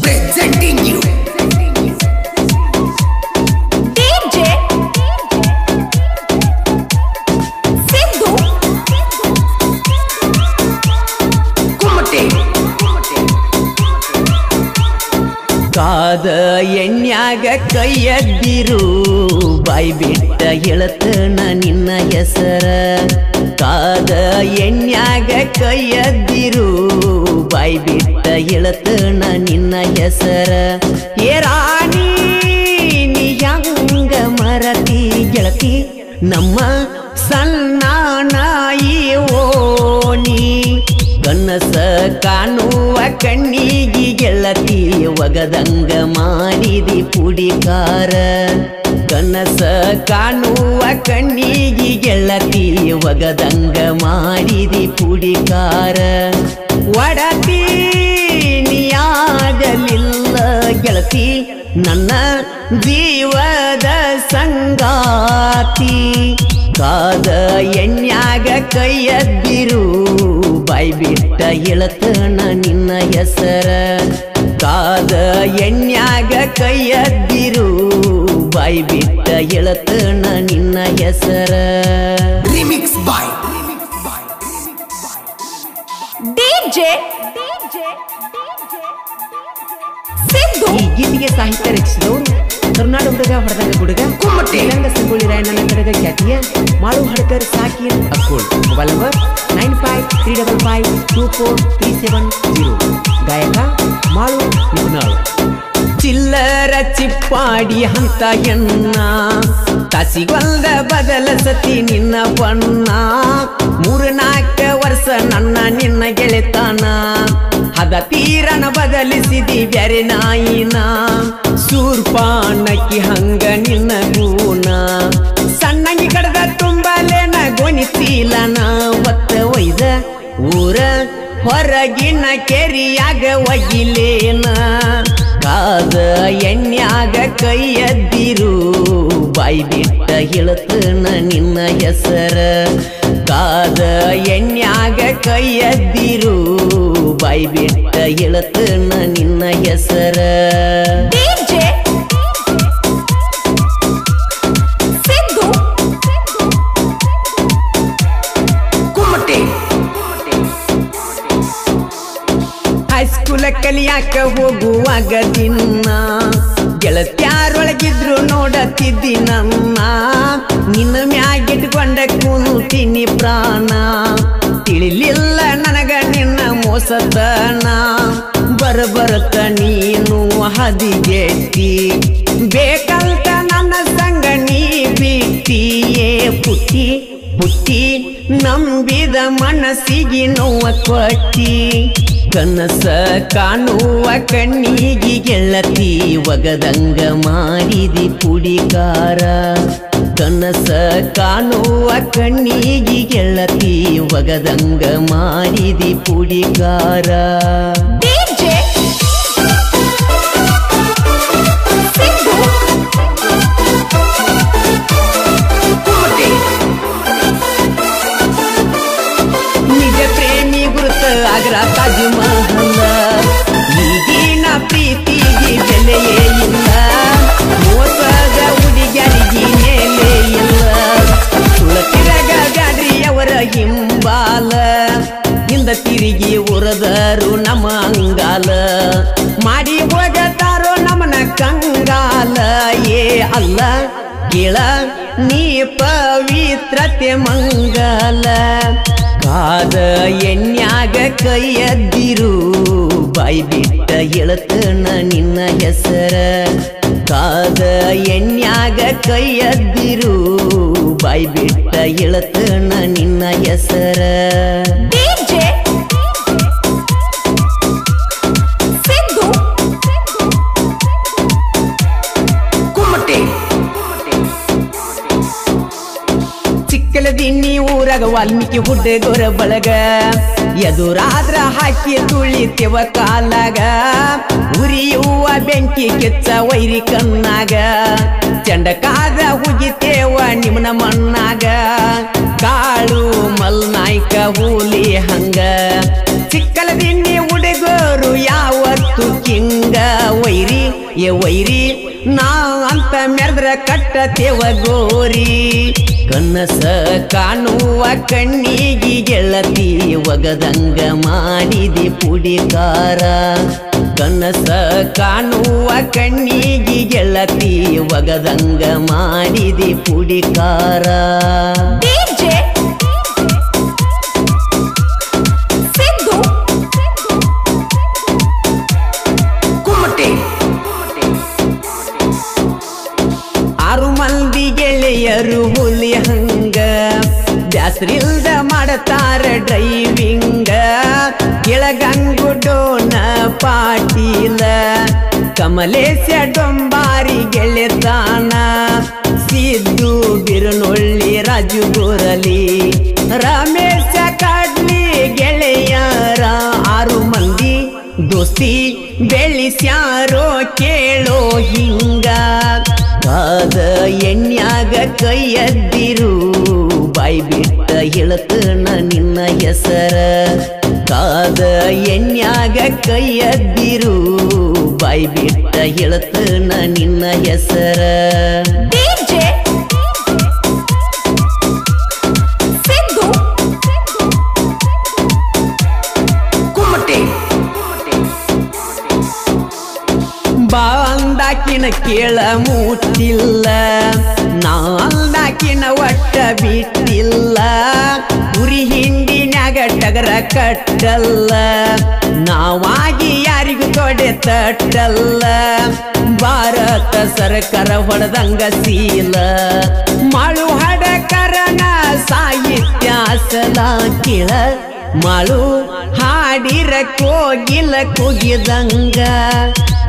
presenting you DJ Sidhu Kumate ಕಾದ ಎಣ್ಯಾಗ ಕೈಯದ್ದಿರು ಬಾಯಿ ಬಿಟ್ಟ ಹೇಳತನ ನಿನ್ನ ಹೆಸರ ಕಾದ ಎಣ್ಯಾಗ ಕೈಯದ್ದಿರು ಬಾಯಿ ಬಿಟ್ಟ ಹೇಳತನ ನಿನ್ನ ಹೆಸರ ಏ ರಾಣಿ ನೀ ಹಂಗ ಮರತಿ ಗೆಳತಿ ನಮ್ಮ ಸಣ್ಣ ನಾಯಿ ಓಣಿ ಕನಸ ಕಾಣುವ ಕಣ್ಣಿಗೆ ಗೆಳತಿ ಒಗದಂಗ ಮಾಡಿದಿ ಪುಡಿಕಾರ ಕನಸ ಕಾಣುವ ಕಣ್ಣಿಗೆ ಗೆಳತಿ ಒಗದಂಗ ಮಾಡಿದಿ ಪುಡಿಕಾರ ಒಡತಿ ನೀಯಾಗಲಿಲ್ಲ ಗೆಳತಿ ನನ್ನ ಜೀವದ ಸಂಗಾತಿ ಕಾದ ಎಣ್ಯಾಗ ಕೈಯದ್ದಿರು ಬಾಯಿ ಬಿಟ್ಟ ಹೇಳತನ ನಿನ್ನ ಹೆಸರ ಕಾದ ಎಣ್ಯಾಗ ಕೈಯದ್ದಿರು ಬಾಯಿ ಬಿಟ್ಟ ಹೇಳತನ ನಿನ್ನ ಹೆಸರ remix by DJ Sidhu ಈ ಗೀತೆಗೆ ಸಾಹಿತ್ಯ ರಚಿಸಿದವರು ಕರ್ನಾಟಕ ಹುಡುಗ ಹೊಡೆದಂಗ ಹುಡುಗ ಕುಮ್ಮಟೆ. ಶ್ರೀರಂಗ ಸಂಗೊಳ್ಳಿ ರಾಯಣ್ಣನ ಕಡೆಗ ಖ್ಯಾತಿಯ ಮಾಳು ಹಡ್ಕರ್ ಸಾಕಿನ್ ಅಕ್ಕೋಳ್ ಮೊಬೈಲ್ ನಂಬರ್ 95355437 ಗಾಯಕ ಮಾಳು ನಿಪುಣಾಳು ಚಿಲ್ಲರ ಚಿಪ್ಪಾಡಿ ಹಂತ ಎನ್ನ ತಾಸಿಗೊಂದ ಬದಲ ಸತಿ ನಿನ್ನ ಬಣ್ಣ 3-4 ವರ್ಷ ನನ್ನ ನಿನ್ನ ಗೆಳೆತನ ಹದ ತೀರನ ಬದಲಿಸಿದಿ ಬ್ಯಾರೆ ನಾಯಿನ ಸೂರ್ಪಾನಕ್ಕಿ ಹಂಗ ನಿನ್ನ ಗೂಣ ಸಣ್ಣಂಗಿ ಕಡದ ತುಂಬಲೇನ ಗೊನಿತೀಲನ ಒತ್ತ ಒಯ್ದ ಊರ ಹೊರಗಿನ ಕೆರಿಯಾಗ ಒಗಿಲೇನ ಕಾದ ಎಣ್ಯಾಗ ಕೈಯದ್ದಿರು ಬಾಯಿ ಬಿಟ್ಟ ಹೇಳತನ ನಿನ್ನ ಹೆಸರ ಕಾದ ಎಣ್ಯಾಗ ಕೈಯದ್ದಿರು ಬಾಯಿ ಬಿಟ್ಟ ಹೇಳತನ ನಿನ್ನ ಹೆಸರ DJ Sidhu Kumate ಹೈಸ್ಕೂಲ ಕಲಿಯಾಕ ಹೋಗುವಾಗ ದಿನ ಗೆಳತ್ಯಾರೊಳಗಿದ್ರು ನೋಡತ್ತಿದ್ದಿ ನನ್ನ ನಿನ್ನ ಮ್ಯಾಗಿಟ್ಕೊಂಡ ಕೂನುತೀನಿ ಪ್ರಾಣ ತಿಳಿಲಿಲ್ಲ ನನಗ ನಿನ್ನ ಮೋಸತನ ಬರಬರತ ನೀನು ಹದಿಗೆಟ್ಟಿ ಬೇಕಂತ ನನ್ನ ಸಂಗ ನೀ ಬಿಟ್ಟಿಯೇ ಪುಟ್ಟಿ ಪುಟ್ಟಿ ನಂಬಿದ ಮನಸ್ಸಿಗೆ ನೋವ ಕೊಟ್ಟಿ ಕನಸ ಕಾಣುವ ಕಣ್ಣಿಗೆ ಗೆಳತಿ ಒಗದಂಗ ಮಾಡಿದಿ ಪುಡಿಕಾರ ಕನಸ ಕಾಣುವ ಕಣ್ಣಿಗೆ ಗೆಳತಿ ಒಗದಂಗ ಮಾಡಿದಿ ಪುಡಿಕಾರ DJ Sidhu Kumate ನಿಜ ಪ್ರೇಮಿ ಗುರುತ ಆಗ್ರ ತಾಜ್ ಮಹಲ್ ಈಗಿನ ಪ್ರೀತಿಗೆ ಬೆಲೆಯೇ ಇಲ್ಲ ಮೋಸದ ಹುಡುಗರಿಗೆ ಮೇಲೆ ಇಲ್ಲ ಸುಳತಿರಗ ಗಾಡ್ರಿ ಅವರ ಹಿಂಬಾಲ ಹಿಂದ ತಿರುಗಿ ಉರದರು ನಮ್ಮ ಅಂಗಾಲ ಮಾಡಿ ಹೋಗತಾರೋ ನಮ್ಮನ ಕಂಗಾಲ ಏ ಅಲ್ಲ ಕೇಳ ನೀ ಪವಿತ್ರತೆ ಮಂಗಲ ಕಾದ ಎಣ್ಯಾಗ ಕೈಯದ್ದಿರು ಬಾಯಿ ಬಿಟ್ಟ ಹೇಳತನ ನಿನ್ನ ಹೆಸರ ಕಾದ ಎಣ್ಯಾಗ ಕೈಯದ್ದಿರು ಬಾಯಿ ಬಿಟ್ಟ ಹೇಳತನ ನಿನ್ನ ಹೆಸರ DJ Sidhu Kumate ಚಿಕ್ಕಲದಿನ್ನಿ ಊರಾಗ ವಾಲ್ಮೀಕಿ ಹುಡುಗರ ಬಳಗ ಎದುರಾದ್ರ ಹಾಕಿ ತುಳಿತೆವ ಕಾಲಾಗ ಉರಿಯುವ ಬೆಂಕಿ ಕೆಚ್ಚ ವೈರಿ ಕಣ್ಣಾಗ ಚಂಡಕಾದ ಹುಗಿತೇವ ನಿಮ್ನ ಮಣ್ಣಾಗ ಕಾಳು ಮಲ್ನಾಯ್ಕ ಹೂಲಿ ಹಂಗ ಚಿಕ್ಕಲದಿನ್ನಿ ಹುಡುಗರು ಯಾವತ್ತು ಕಿಂಗ ಏ ವೈರಿ ನಾ ಅಂತ ಮೆರೆದ್ರ ಕಟ್ಟತೇವ ಗೋರಿ ಕನಸ ಕಾಣುವ ಕಣ್ಣಿಗೆ ಗೆಳತಿ ಒಗದಂಗ ಮಾಡಿದಿ ಪುಡಿಕಾರ ಕನಸ ಕಾಣುವ ಕಣ್ಣಿಗೆ ಗೆಳತಿ ಒಗದಂಗ ಮಾಡಿದಿ ಪುಡಿಕಾರ ಡಿಜೆ ಸಿದ್ದು ಕುಮಟೆ 6 ಮಂದಿ ಗೆಳೆಯರು ಹುಲಿ ಹಂಗ ಬ್ಯಾಸ್ರಿಲ್ದ ಮಾಡತಾರ ಡ್ರೈವಿಂಗ ಕೆಳಗಂಗುಡೋನ ಪಾಟೀಲ ಕಮಲೇಶ ಡೊಂಬಾರಿ ಗೆಳೆತಾನ ಸಿದ್ದು ಬಿರುನೊಳ್ಳಿ ರಾಜು ಗೋರಲಿ ರಮೇಶ ಕಾಡ್ಲಿ ಗೆಳೆಯರ 6 ಮಂದಿ ದೋಸ್ತಿ ಬೆಳಿಸ್ಯಾರೋ ಕೇಳೋ ಹಿಂಗ ಕಾದ ಎಣ್ಯಾಗ ಕೈಯದ್ದಿರು ಬಾಯಿ ಬಿಟ್ಟ ಹೇಳ್ತನ ನಿನ್ನ ಹೆಸರ ಕಾದ ಎಣ್ಯಾಗ ಕೈಯದ್ದಿರು ಬಾಯಿ ಬಿಟ್ಟ ಹೇಳ್ತನ ನಿನ್ನ ಹೆಸರ ಡಿಜೆ ಸಿದ್ದು ಕುಮಟೆ ಬಾಂದಾಕಿನ ಕೇಳ ಮುಟ್ಟಿಲ್ಲ ನಾಲ್ದಾಕಿನ ಒಟ್ಟ ಬಿಟ್ಟಿಲ್ಲ ಉರಿ ಹಿಂದಿನ್ಯಾಗ ಟಗರ ಕಟ್ಟಲ್ಲ ನಾವಾಗಿ ಯಾರಿಗೂ ತೊಡೆ ತಟ್ಟಲ್ಲ ಭಾರತ ಸರ್ಕಾರ ಹೊಡೆದಂಗ ಸೀಲ ಮಾಳು ಹಡಕರನ ಸಾಹಿತ್ಯ ಸಲ ಕೇಳ ಮಾಳು ಹಾಡಿರ ಕೋಗಿಲ ಕುಗಿದಂಗ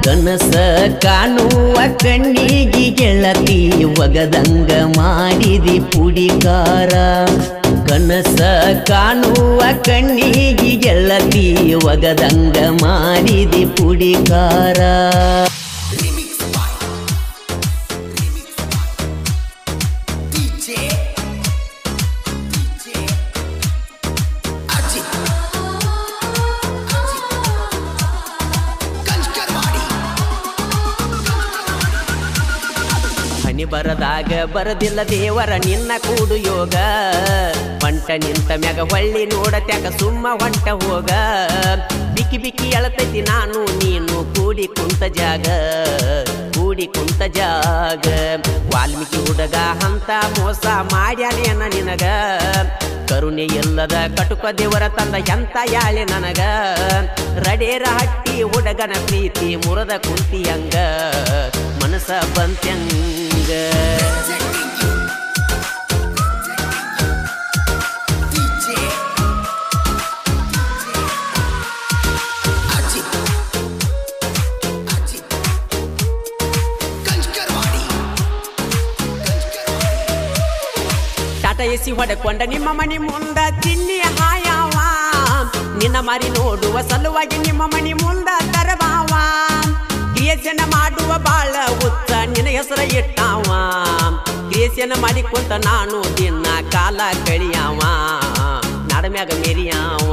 ಕನಸ ಕಾಣುವ ಕಣ್ಣಿಗೆ ಗೆಳತಿ ಒಗದಂಗ ಮಾಡಿದಿ ಪುಡಿಕಾರ ಕನಸ ಕಾಣುವ ಕಣ್ಣಿಗೆ ಗೆಳತಿ ಒಗದಂಗ ಮಾಡಿದಿ ಪುಡಿಕಾರ Remix by DJ Ajit Kanchkarwadi ಹನಿ ಬರದಾಗ ಬರದಿಲ್ಲ ದೇವರ ನಿನ್ನ ಕೂಡು ಯೋಗ ಹೊಂಟ ನಿಂತ ಮ್ಯಾಗ ಹೊಳ್ಳಿ ನೋಡತ್ಯಾಕ ಸುಮ್ಮ ಹೊಂಟ ಹೋಗ ಬಿಕ್ಕಿ ಬಿಕ್ಕಿ ಎಳತೈತಿ ನಾನು ನೀನು ಕೂಡಿ ಕುಂತ ಜಾಗ ವಾಲ್ಮೀಕಿ ಹುಡುಗ ಅಂತ ಮೋಸ ಮಾಡ್ಯಾನೇನ ನಿನಗ ಕರುಣೆ ಇಲ್ಲದ ಕಟುಕ ದೇವರ ತಂದ ಎಂತ ಯಾಳೆ ನನಗ ರಡೇರ ಹಟ್ಟಿ ಹುಡುಗನ ಪ್ರೀತಿ ಮುರದ ಕುಂತಿಯಂಗ ಮನಸ ಬಂತ್ಯಂಗ DJ Ajit Kanchkarwadi Tata AC ಹೊಡೆಕೊಂಡ ನಿಮ್ಮ ಮನಿ ಮುಂದ ಚಿನ್ನಿ ಹಾಯವ ನಿನ್ನ ಮಾರಿ ನೋಡುವ ಸಲುವಾಗಿ ನಿಮ್ಮ ಮನಿ ಮುಂದ ತರಬಾವ ಕ್ರಿಯೇಷನ್ ಮಾಡುವ ಬಾಳ ಉತ್ತ ನಿನ್ನ ಹೆಸರ ಇಟ್ಟಾವ ಕ್ರಿಯೇಷನ್ ಮಾಡಿಕೊಂತ ನಾನು ದಿನ ಕಾಲ ಕಳಿಯಾವ ನಾಡಮ್ಯಾಗ ಮೇರಿಯಾವ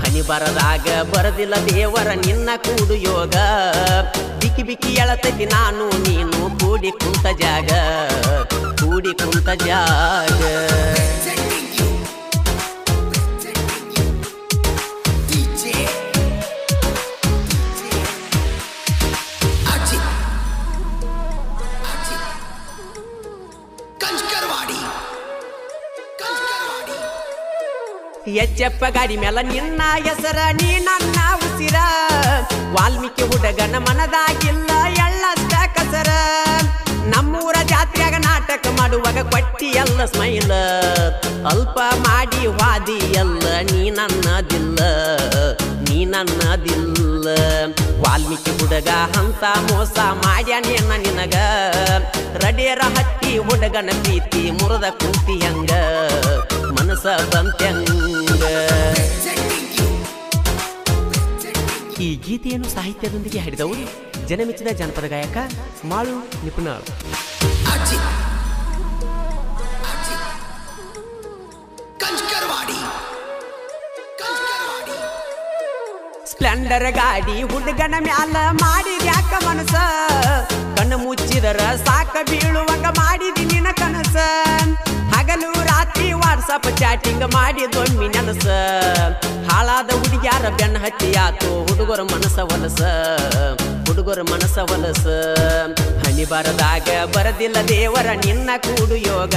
ಹನಿ ಬರದಾಗ ಬರದಿಲ್ಲ ದೇವರ ನಿನ್ನ ಕೂಡು ಯೋಗ ಬಿಕ್ಕಿ ಬಿಕ್ಕಿ ಎಳತೈತಿ ನಾನು ನೀನು ಕೂಡಿ ಕುಂತ ಜಾಗ DJ Ajit Kanchkarwadi ಎಚ್ಚಪ್ಪ ಗಾಡಿ ಮೇಲ ನಿನ್ನ ಹೆಸರ ನೀ ನನ್ನ ಉಸಿರ ವಾಲ್ಮೀಕಿ ಹುಡುಗನ ಮನದಾಗಿಲ್ಲ ಎಳ್ಳಷ್ಟ ಕಸರ ನಮ್ಮೂರ ಜಾತ್ರೆಯಾಗ ನಾಟಕ ಮಾಡುವಾಗ ಕೊಟ್ಟಿ ಎಲ್ಲ ಸ್ಮೈಲ ಅಲ್ಪ ಮಾಡಿ ವಾದಿ ಎಲ್ಲ ನೀ ನನ್ನದಿಲ್ಲ ವಾಲ್ಮೀಕಿ ಹುಡುಗ ಅಂತ ಮೋಸ ಮಾಡ್ಯಾನೇನ ನಿನಗ ರಡೇರ ಹತ್ತಿ ಹುಡುಗನ ಪ್ರೀತಿ ಮುರದ ಕುಂತಿಯಂಗ ಮನಸ ಬಂತ್ಯಂಗ ಈ ಗೀತೆಯನ್ನು ಸಾಹಿತ್ಯದೊಂದಿಗೆ ಹಾಡಿದವರು ಜನಮೆಚ್ಚಿದ ಜಾನಪದ ಗಾಯಕ ಮಾಳು ನಿಪುಣಾಳ್. Ajit Kanchkarwadi ಸ್ಪ್ಲೆಂಡರ್ ಗಾಡಿ ಹುಡುಗನ ಮ್ಯಾಲ ಮಾಡಿದ್ಯಾಕ ಮನಸ ಕಣ್ಣು ಮುಚ್ಚಿದರ ಸಾಕ ಬೀಳುವಂಗ ಮಾಡಿದಿ ನಿನ ಕನಸ ಹಗಲು ರಾತ್ರಿ ವಾಟ್ಸಪ್ ಚಾಟಿಂಗ್ ಮಾಡಿದೊಮ್ಮಿ ನನಸ ಹಾಳಾದ ಹುಡುಗ್ಯಾರ ಬೆನ್ನ ಹತ್ತಿಯಾತು ಹುಡುಗರ ಮನಸ ವಲಸ ಹುಡುಗರ ಮನಸ ವಲಸ ಹನಿ ಬರದಾಗ ಬರದಿಲ್ಲ ದೇವರ ನಿನ್ನ ಕೂಡು ಯೋಗ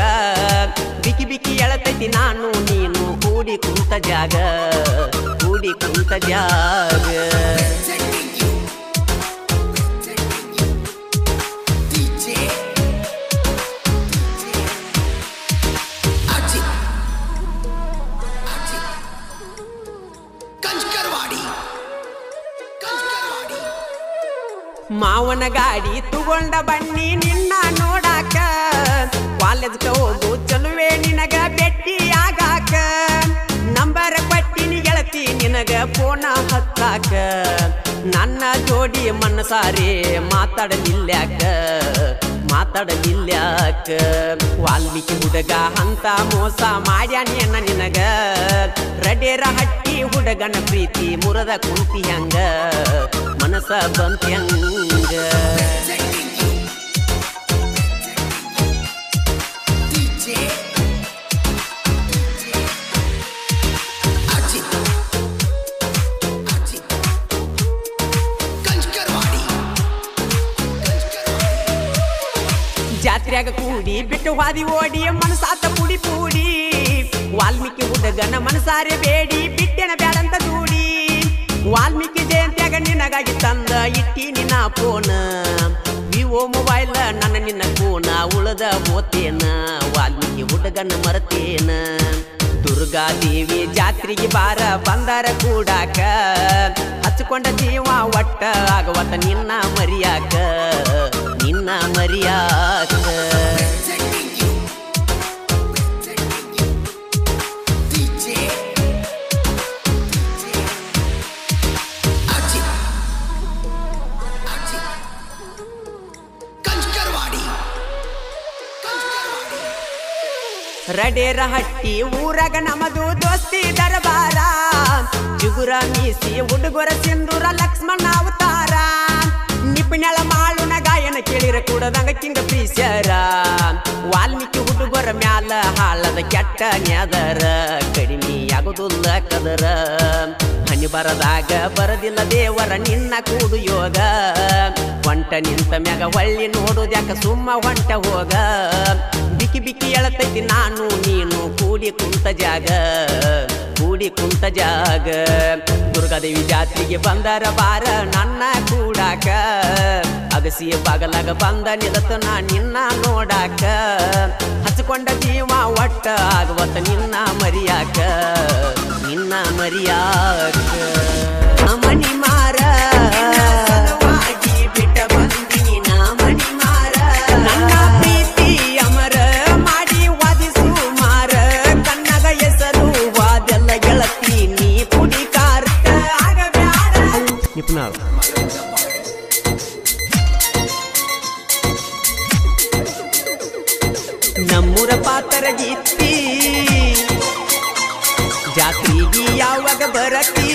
ಬಿಕಿ ಬಿಕಿ ಎಳತೈತಿ ನಾನು ನೀನು ಕೂಡಿ ಕುಂತ ಜಾಗ ಕೂಡಿ ಕುಂತ ಜಾಗ ಮಾವನ ಗಾಡಿ ತಗೊಂಡ ಬನ್ನಿ ನಿನ್ನ ನೋಡಾಕ ಕಾಲೇಜ್ಗೆ ಹೋಗು ಚಲುವೆ ನಿನಗ ಭೇಟಿ ಆಗಾಕ ನಂಬರ್ ಕೊಟ್ಟಿನಿ ಗೆಳತಿ ನಿನಗ ಫೋನ ಹತ್ತಾಕ ನನ್ನ ಜೋಡಿ ಮನಸಾರೆ ಮಾತಾಡಲಿಲ್ಯಾಕ ಮಾತಾಡಲಿಲ್ಯಾಕ ವಾಲ್ಮೀಕಿ ಹುಡುಗ ಅಂತ ಮೋಸ ಮಾಡ್ಯಾನೇನ ನಿನಗ ರಡೇರ ಹಟ್ಟಿ ಹುಡುಗನ ಪ್ರೀತಿ ಮುರದ ಕುಂತಿ ಹಂಗ ಮನಸ ಬಂತ್ಯಂಗ ಜಾತ್ರೆಯಾಗ ಕೂಡಿ ಬಿಟ್ಟು ಹಾದಿ ಓಡಿ ಮನಸಾತ ಪುಡಿ ಪೂಡಿ ವಾಲ್ಮೀಕಿ ಹುಡುಗನ ಮನಸಾರೆ ಬೇಡಿ ಬಿಟ್ಟೆನ ಬ್ಯಾಡಂತ ದೂಡಿ ವಾಲ್ಮೀಕಿ ಜಯಂತಿಯಾಗ ನಿನಗಾಗಿ ತಂದ ಇಟ್ಟಿ ನಿನ್ನ ಫೋನ ವಿವೋ ಮೊಬೈಲ್ ನನ್ನ ನಿನ್ನ ಫೋನ ಉಳದ ಓತೇನ ವಾಲ್ಮೀಕಿ ಹುಡುಗನ ಮರತೇನ ದುರ್ಗಾದೇವಿ ಜಾತ್ರೆಗೆ ಬಾರ ಬಂದಾರ ಕೂಡಾಕ ಹಚ್ಕೊಂಡ ಜೀವ ಒಟ್ಟ ಆಗವತ್ತ ನಿನ್ನ ಮರಿಯಾಕ ನಿನ್ನ ಮರಿಯಾಕ ರಡೇರ ಹಟ್ಟಿ ಊರಾಗ ನಮದು ದೋಸ್ತಿ ದರಬಾರ ಜುಗುರ ಮೀಸಿ ಹುಡುಗರ ಸಿಂಧೂರ ಲಕ್ಷ್ಮಣ ಅವತಾರ ನಿಪುಣಳ ಮಾಳುನ ಗಾಯನ ಕೇಳಿರ ಕೂಡದಂಗ ಕಿಂಗ ಪೀಸ್ಯಾರ ವಾಲ್ಮೀಕಿ ಹುಡುಗರ ಮ್ಯಾಲ ಹಾಳದ ಕೆಟ್ಟ ನ್ಯಾದರ ಕಡಿಮೆ ಆಗುದಿಲ್ಲ ಕದರ ಹನಿ ಬರದಾಗ ಬರದಿಲ್ಲ ದೇವರ ನಿನ್ನ ಕೂಡು ಯೋಗ ಹೊಂಟ ನಿಂತ ಮ್ಯಾಗ ಹೊಳ್ಳಿ ನೋಡುದ್ಯಾಕ ಸುಮ್ಮ ಹೊಂಟ ಹೋಗ ಬಿಕಿ ಬಿಕಿ ಎಳತೈತಿ ನಾನು ನೀನು ಕೂಡಿ ಕುಂತ ಜಾಗ ಕೂಡಿ ಕುಂತ ಜಾಗ ದುರ್ಗಾದೇವಿ ಜಾತ್ರೆಗೆ ಬಂದರ ಬಾರ ನನ್ನ ಕೂಡಾಕ ಅಗಸಿಯ ಬಾಗಲಾಗ ಬಂದ ನಿಲತ ನಾ ನಿನ್ನ ನೋಡಾಕ ಹಚ್ಕೊಂಡ ಜೀವ ಒಟ್ಟ ಆಗುವತ್ತ ನಿನ್ನ ಮರಿಯಾಕ ನಿನ್ನ ಮರಿಯಾಕ ಮಣಿ ಮಾರ ಬಿಟ್ಟ ಬಂದಿನಿ ನಾ ಮಣಿ ಮಾರ ನನ್ನ ಪ್ರೀತಿ ಅಮರ ಮಾಡಿ ವಾದಿಸು ಮಾರ ಕನ್ನಗ ಹೆಸರು ವಾದೆಲ್ಲ ಗೆಳತಿ ನೀ ಪುಡಿಕಾರ ಆಗಬ್ಯಾಡ ನಿಪುಣ ನಮ್ಮೂರ ಪಾತರ ಗೀತಿ ಜಾತ್ರೆಗೆ ಯಾವಾಗ ಬರತಿ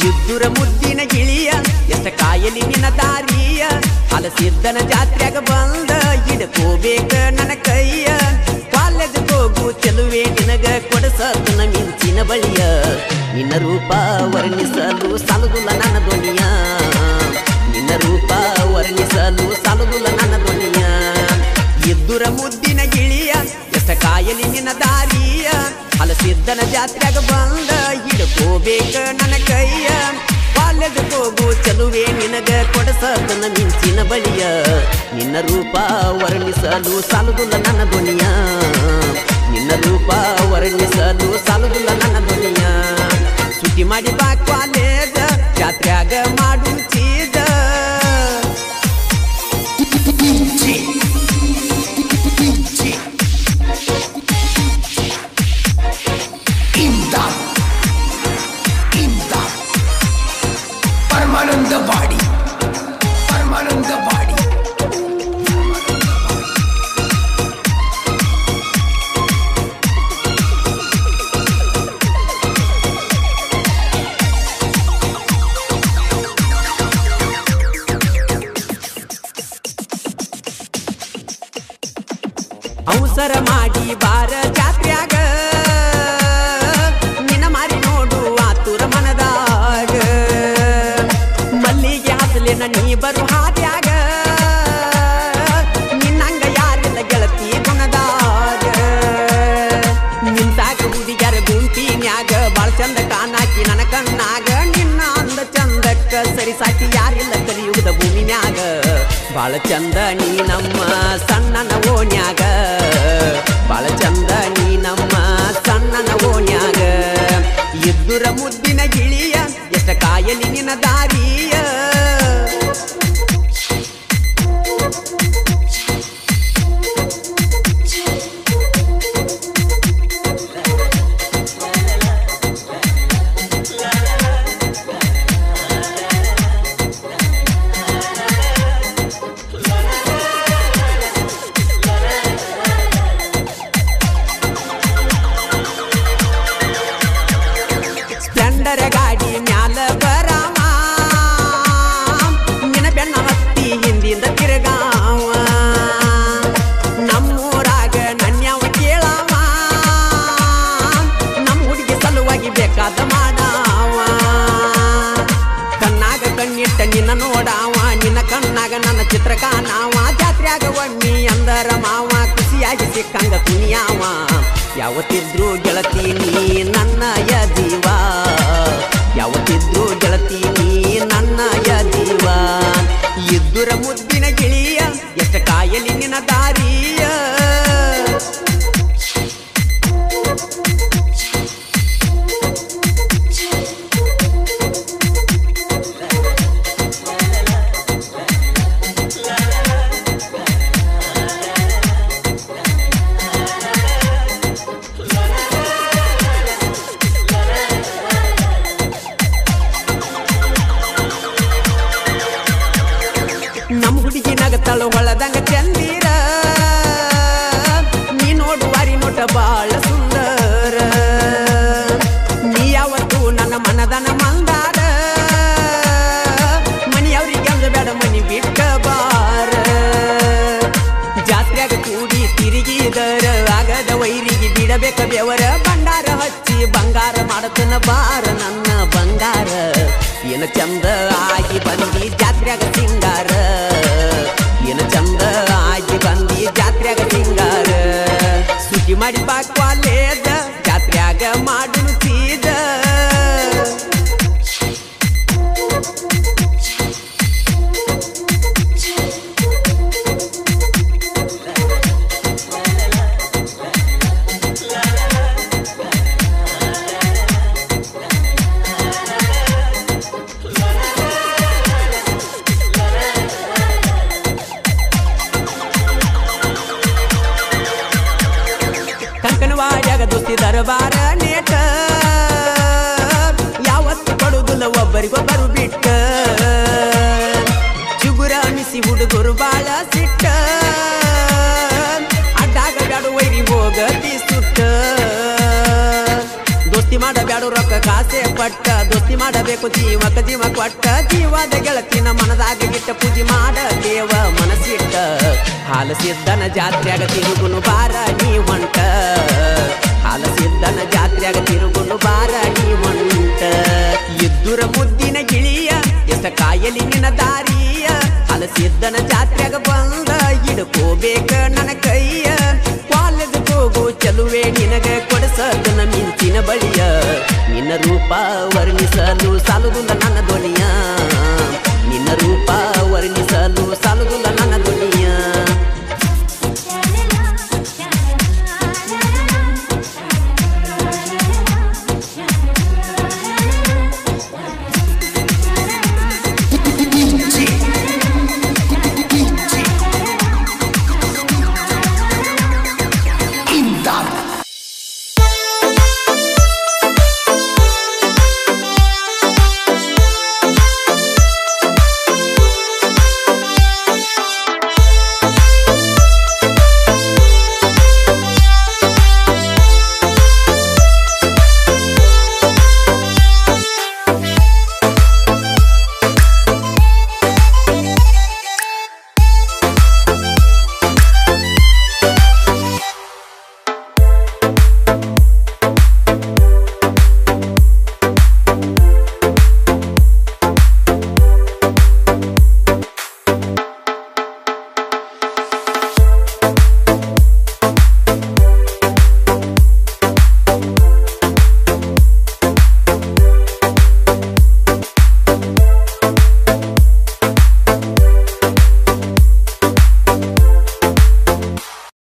ಯುದ್ಧುರ ಮುದ್ದಿನ ಗಿಳಿಯ ಎಷ್ಟ ಕಾಯಲಿ ನಿನ್ನ ದಾರಿಯ ಹಲಸಿದ್ದನ ಜಾತ್ರೆಯಾಗ ಬಂದ ಹಿಡ್ಕೋಬೇಕ ನನ್ನ ಕೈಯ ಕಾಲೇಜ್ ಹೋಗು ಚೆಲುವೆ ನಿನಗ ಕೊಡಸತನ ಮಿಂಚಿನ ಬಳಿಯ ನಿನ್ನ ರೂಪ ವರ್ಣಿಸಲು ಸಾಲುದಿಲ್ಲ ನನ್ನ ಧ್ವನಿಯ ನಿನ್ನ ರೂಪ ವರ್ಣಿಸಲು ಸಾಲುದಿಲ್ಲ ನನ್ನ ಧ್ವನಿಯ ಇದ್ದುರ ಮುದ್ದಿನ ಗಿಳಿಯ ಎಷ್ಟ ಕಾಯಲಿ ನಿನ್ನ ದಾರಿಯ ಹಲಸಿದ್ದನ ಜಾತ್ರೆಯಾಗ ಬಂದ ಹಿಡ್ಕೋಬೇಕ ನನ್ನ ಕೈಯ ಕಾಲೇಜ್ ಹೋಗು ಚೆಲುವೆ ನಿನಗ ಕೊಡಸತನ ಮಿಂಚಿನ ಬಳಿಯ ನಿನ್ನ ರೂಪ ವರ್ಣಿಸಲು ಸಾಲುದಿಲ್ಲ ನನ್ನ ಧ್ವನಿಯ ನಿನ್ನ ರೂಪ ವರ್ಣಿಸಲು ಸಾಲುದಿಲ್ಲ ನನ್ನ ಧ್ವನಿಯ ಸುಟ್ಟಿ ಮಾಡಿ ಬಾ ಕಾಲೇಜ ಜಾತ್ರೆಯಾಗ ಮಾಡು ಚೀಜ परमानंदवाडी ಸರಿ ಸಾಟಿ ಯಾರಿಲ್ಲ ಕಲಿಯುಗದ ಭೂಮಿನ್ಯಾಗ ಬಾಳ ಚಂದ ನೀ ನಮ್ಮ ಸಣ್ಣನ ಓಣ್ಯಾಗ ಬಾಳ ಚಂದ ನೀ ನಮ್ಮ ಸಣ್ಣನ ಓಣ್ಯಾಗ ಇದ್ದುರ ಮುದ್ದಿನ ಗಿಳಿಯ ಎಷ್ಟ ಕಾಯಲಿ ನಿನ್ನ ದಾರಿಯ ಗಾಡಿ ಮ್ಯಾಲ ಬರಾವ ನಿನ್ನ ಬೆನ್ನ ಹತ್ತಿ ಹಿಂದಿಂದ ತಿರುಗಾವ ನಮ್ಮೂರಾಗ ನನ್ಯಾವ ಕೇಳಾವ ನಮ್ಮ ಹುಡುಗಿ ಸಲುವಾಗಿ ಬೇಕಾದ ಮಾಡಾವ ಕಣ್ಣಾಗ ಕಣ್ಣಿಟ್ಟ ನಿನ್ನ ನೋಡಾವ ನಿನ್ನ ಕಣ್ಣಾಗ ನನ್ನ ಚಿತ್ರ ಕಾಣಾವ ಜಾತ್ರ್ಯಾಗ ಒಮ್ಮಿ ಅಂದರ ಮಾವ ಖುಷಿಯಾಗಿ ಸಿಕ್ಕಂಗ ಕುಣಿಯಾವ ಯಾವತ್ತಿದ್ರು ಗೆಳತಿ ನೀ ನನ್ನಯ ಜೀವ ಯಾವತ್ತಿದ್ರು ಗೆಳತಿ ನೀ ನನ್ನಯ ಜೀವ ಇದ್ದುರ ಮುದ್ದಿನ ಗಿಳಿಯ ಎಷ್ಟ ಕಾಯಲಿ ನಿನ್ನ ದಾರಿಯ ನಮ್ಮ ಹುಡುಗಿ ನಗತಾಳು ಹೊಳದಂಗ ಚಂದೀರ ನೀ ನೋಡುವಾರಿ ನೋಟ ಬಾಳ ಸುಂದರ ನೀ ಯಾವತ್ತು ನನ್ನ ಮನದನ ಮಂದಾರ ಮನಿಯವ್ರಿಗೆ ಅಂದ ಬೇಡ ಮನಿ ಬಿಟ್ಟ ಬಾರ ಜಾತ್ರೆಯಾಗ ಕೂಡಿ ತಿರುಗಿದರ ಆಗದ ವೈರಿಗೆ ಬಿಡಬೇಕ ಬೆವರ ಭಂಡಾರ ಹಚ್ಚಿ ಬಂಗಾರ ಮಾಡತನ ಬಾರ ನನ್ನ ಬಂಗಾರ ಏನ ಚಂದ ಆಗಿ ಬಂದಿ ಜಾತ್ರೆಯಾಗ ಸಿಂಗಾರ ಏನ ಚಂದ ಆಗಿ ಬಂದಿ ಜಾತ್ರೆಯಾಗ ಸಿಂಗಾರ ಸುಖಿ ಮಾಡಿ ಬಾಕ್ವಾಲೇದ ಜಾತ್ರೆಯಾಗ ಮಾಡುನು ಚೀದ ಕಂಕನವಾಡ್ಯಾಗ ದೋಸ್ತಿ ದರಬಾರ ನೇಟ ಯಾವತ್ತು ಕೊಡುದಿಲ್ಲ ಒಬ್ಬರಿಗೊಬ್ಬರು ಬಿಟ್ಟ ಚುಗುರ ಮಿಸಿ ಹುಡುಗರು ಬಾಳ ಸಿಟ್ಟ ಅಡ್ಡಾಗ ಬ್ಯಾಡು ವೈರಿ ಹೋಗತಿ ಸುಟ್ಟ ದೋಸ್ತಿ ಮಾಡಬ್ಯಾಡು ರೊಕ್ಕ ಕಾಸೆ ಪಟ್ಟ ದೋಸ್ತಿ ಮಾಡಬೇಕು ಜೀವಕ ಜೀವ ಕೊಟ್ಟ ಜೀವದ ಗೆಳತಿನ ಮನದಾಗ ಗಿಟ್ಟ ಪೂಜೆ ಮಾಡ ದೇವ ಮನಸ್ಸಿಟ್ಟ ಹಾಲ ಸಿದ್ದನ ಜಾತ್ರೆಯಾಗ ತಿರುಗುನು ಬಾರ ನೀ ಹೊಂಟ ಹಾಲ ಸಿದ್ದನ ಜಾತ್ರೆಯಾಗ ತಿರುಗುನು ಬಾರ ನೀ ಹೊಂಟ ಇದ್ದುರ ಮುದ್ದಿನ ಗಿಳಿಯ ಎಷ್ಟ ಕಾಯಲಿ ನಿನ್ನ ದಾರಿಯ ಹಾಲ ಸಿದ್ದನ ಜಾತ್ರೆಯಾಗ ಬಂದ ಹಿಡ್ಕೋಬೇಕ ನನ್ನ ಕೈಯ ಕಾಲೇಜ್ ಹೋಗು ಚಲುವೆ ನಿನಗ ಕೊಡಸದನ ಮಿಂಚಿನ ಬಳಿಯ ನಿನ್ನ ರೂಪ ವರ್ಣಿಸಲು ಸಾಲುದಿಲ್ಲ ನನ್ನ ಧ್ವನಿಯ ನಿನ್ನ ರೂಪ ವರ್ಣಿಸಲು